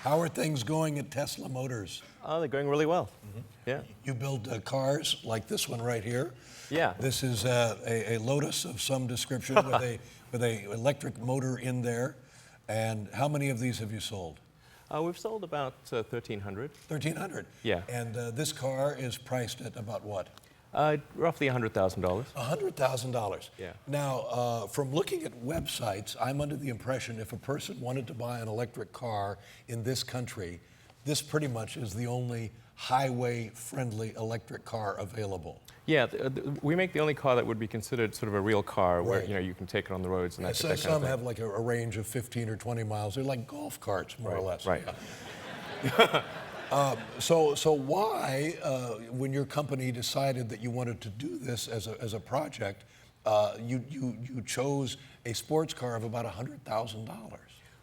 How are things going at Tesla Motors? They're going really well. Yeah. You build cars like this one right here. Yeah. This is a Lotus of some description with a electric motor in there. And how many of these have you sold? We've sold about 1,300. 1,300? Yeah. And this car is priced at about what? Roughly $100,000. $100,000. Yeah. Now, from looking at websites, I'm under the impression if a person wanted to buy an electric car in this country, this pretty much is the only highway-friendly electric car available. Yeah, we make the only car that would be considered sort of a real car, where Right. You can take it on the roads and that So kind of some thing. have like a range of 15 or 20 miles. They're like golf carts, more or less. Right. Yeah. So why, when your company decided that you wanted to do this as a project, you chose a sports car of about $100,000?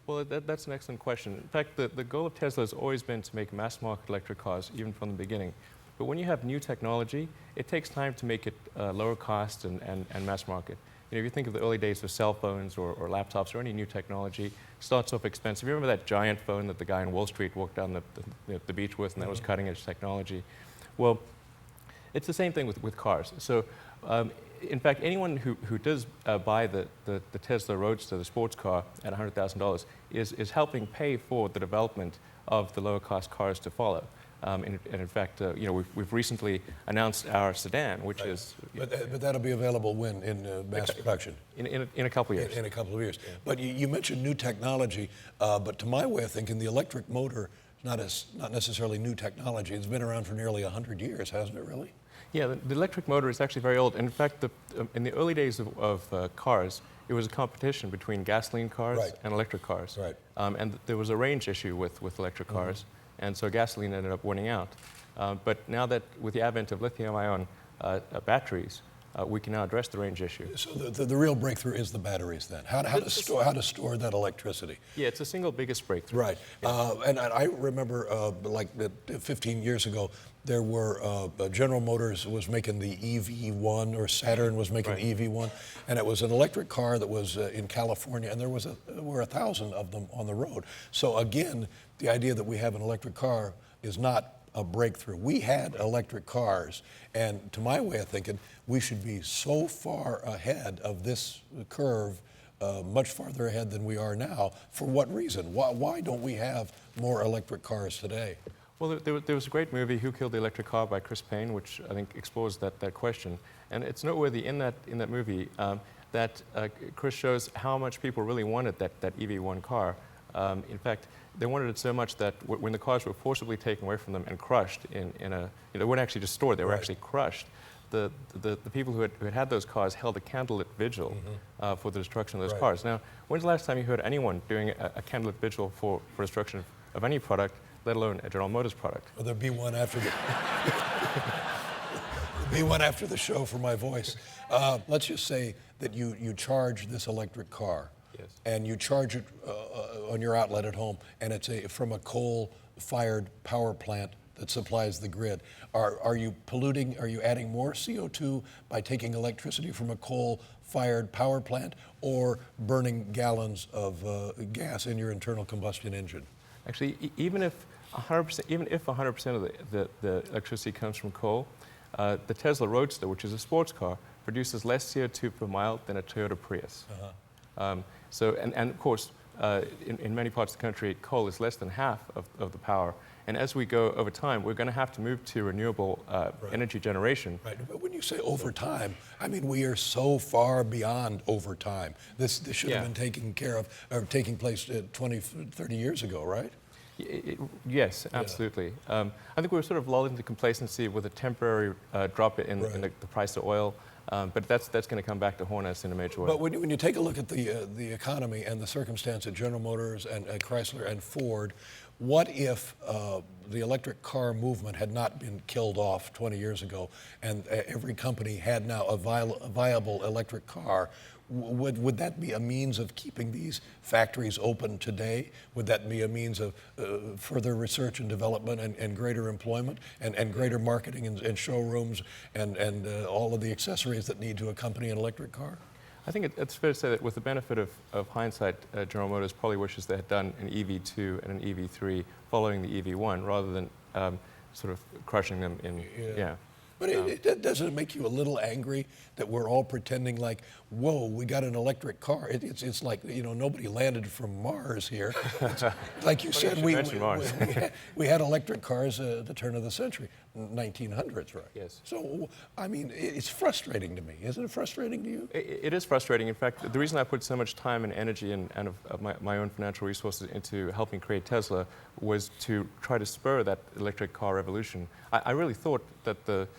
Well, that's an excellent question. In fact, the goal of Tesla has always been to make mass-market electric cars, even from the beginning. But when you have new technology, it takes time to make it lower cost and mass-market. If you think of the early days of cell phones or laptops or any new technology, it starts off expensive. You remember that giant phone that the guy on Wall Street walked down the beach with, and that was cutting-edge technology? Well, it's the same thing with cars. So, in fact, anyone who does buy the Tesla Roadster, the sports car, at $100,000 is helping pay for the development of the lower-cost cars to follow. And in fact, we've recently announced our sedan, which is... But that'll be available when in mass production? In a couple of years. In a couple of years. Yeah. But you mentioned new technology, but to my way of thinking, the electric motor is not necessarily new technology. It's been around for nearly 100 years, hasn't it really? Yeah, the electric motor is actually very old. In fact, in the early days of cars, it was a competition between gasoline cars and electric cars. Right. And there was a range issue with electric cars. And so gasoline ended up winning out. But now that with the advent of lithium-ion batteries, we can now address the range issue. So the real breakthrough is the batteries then. How to store that electricity. Yeah, it's the single biggest breakthrough. Right. Yeah. And I remember 15 years ago, there were General Motors was making the EV1, or Saturn was making the EV1, and it was an electric car that was in California, and there were 1,000 of them on the road. So again, the idea that we have an electric car is not a breakthrough. We had electric cars, and to my way of thinking, we should be so far ahead of this curve, much farther ahead than we are now. For what reason? Why don't we have more electric cars today? Well, there was a great movie, Who Killed the Electric Car, by Chris Payne, which I think explores that question. And it's noteworthy in that movie that Chris shows how much people really wanted that EV1 car. In fact, they wanted it so much that when the cars were forcibly taken away from them and crushed they weren't actually just stored, they were actually crushed. The people who had those cars held a candlelit vigil for the destruction of those cars. Now, when's the last time you heard anyone doing a candlelit vigil for destruction of any product, let alone a General Motors product? Well, there'll be one after the be one after the show for my voice. Let's just say that you charge this electric car. Yes. And you charge it on your outlet at home, and it's from a coal-fired power plant that supplies the grid. Are you polluting? Are you adding more CO2 by taking electricity from a coal-fired power plant, or burning gallons of gas in your internal combustion engine? Actually, even if 100% of the electricity comes from coal, the Tesla Roadster, which is a sports car, produces less CO2 per mile than a Toyota Prius. So, and of course, in many parts of the country, coal is less than half of the power. And as we go over time, we're going to have to move to renewable energy generation. Right. But when you say over time, I mean, we are so far beyond over time. This should have been taken care of, or taking place 20, 30 years ago, right? Yes, absolutely. I think we were sort of lulled into complacency with a temporary drop in the price of oil. But that's going to come back to haunt us in a major way. But when you take a look at the economy and the circumstance at General Motors and Chrysler and Ford, what if the electric car movement had not been killed off 20 years ago, and every company had now a viable electric car? Would that be a means of keeping these factories open today? Would that be a means of further research and development and greater employment and greater marketing and showrooms and all of the accessories that need to accompany an electric car? I think it's fair to say that with the benefit of hindsight, General Motors probably wishes they had done an EV2 and an EV3 following the EV1 rather than sort of crushing them in, yeah. But doesn't it make you a little angry that we're all pretending like, whoa, we got an electric car? It's like, you know, nobody landed from Mars here. It's, like you said, we had electric cars at the turn of the century, 1900s, right? Yes. So, I mean, it's frustrating to me. Isn't it frustrating to you? It is frustrating. In fact, the reason I put so much time and energy and of my own financial resources into helping create Tesla was to try to spur that electric car revolution. I really thought that the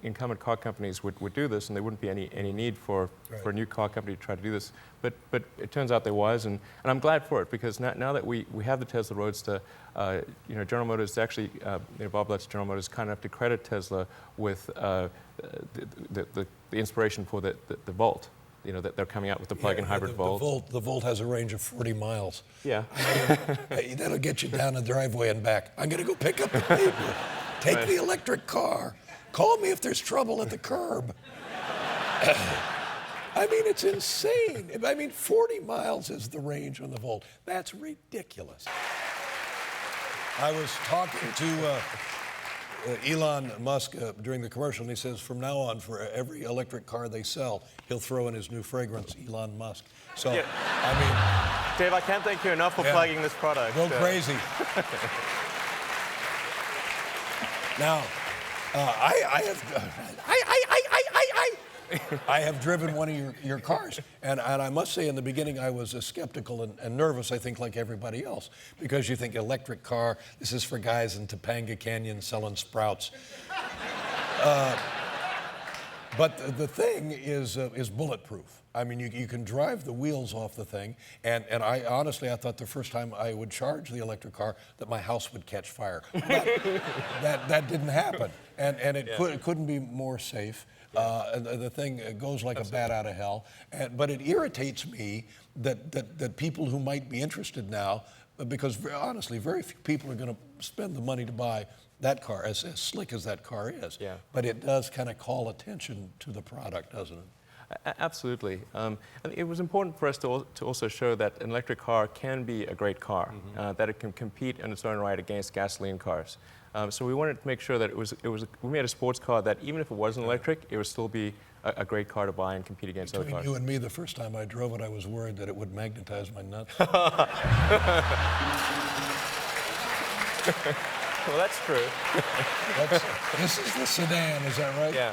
incumbent car companies would do this, and there wouldn't be any need for a new car company to try to do this. But it turns out there was, and I'm glad for it, because now that we have the Tesla Roadster, you know, General Motors actually, you know, Bob Lutz, General Motors, kind enough to credit Tesla with the inspiration for the Volt. You know, that they're coming out with the plug-in hybrid Volt. The Volt has a range of 40 miles. Yeah. That'll get you down the driveway and back. I'm going to go pick up the paper. Take the electric car. Call me if there's trouble at the curb. I mean, it's insane. I mean, 40 miles is the range on the Volt. That's ridiculous. I was talking to Elon Musk during the commercial, and he says from now on, for every electric car they sell, he'll throw in his new fragrance, Elon Musk. So, yeah. I mean... Dave, I can't thank you enough for plugging this product. Go crazy. Now, I have driven one of your cars, and I must say in the beginning I was skeptical and nervous, I think, like everybody else, because you think electric car, this is for guys in Topanga Canyon selling sprouts. But the thing is bulletproof. I mean, you can drive the wheels off the thing, and I honestly, I thought the first time I would charge the electric car that my house would catch fire. That didn't happen, and it couldn't be more safe. The thing goes like a bat out of hell, but it irritates me that people who might be interested now, because honestly, very few people are going to spend the money to buy that car, as slick as that car is. Yeah. But it does kind of call attention to the product, doesn't it? Absolutely. And it was important for us to also show that an electric car can be a great car, that it can compete in its own right against gasoline cars. So we wanted to make sure that we made a sports car that even if it wasn't electric, it would still be a great car to buy and compete against other cars. Between you and me, the first time I drove it, I was worried that it would magnetize my nuts. Well, that's true. This is the sedan, is that right? Yeah.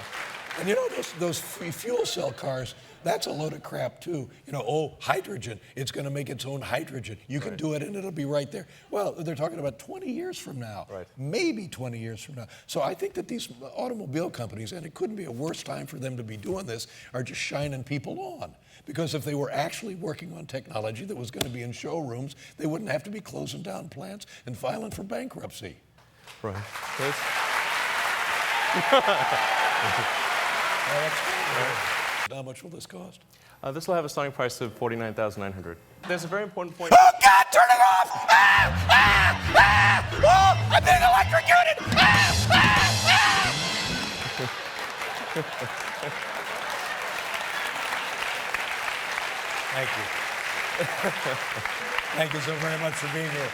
And you know, those fuel cell cars, that's a load of crap too. You know, oh, hydrogen, it's going to make its own hydrogen. You can do it and it'll be right there. Well, they're talking about 20 years from now, maybe 20 years from now. So I think that these automobile companies, and it couldn't be a worse time for them to be doing this, are just shining people on. Because if they were actually working on technology that was going to be in showrooms, they wouldn't have to be closing down plants and filing for bankruptcy. Right. How much will this cost? This will have a starting price of $49,900. There's a very important point. Oh, God, turn it off! Ah! Ah! Ah! Oh, I'm being electrocuted! Ah! Ah! Thank you. Thank you so very much for being here.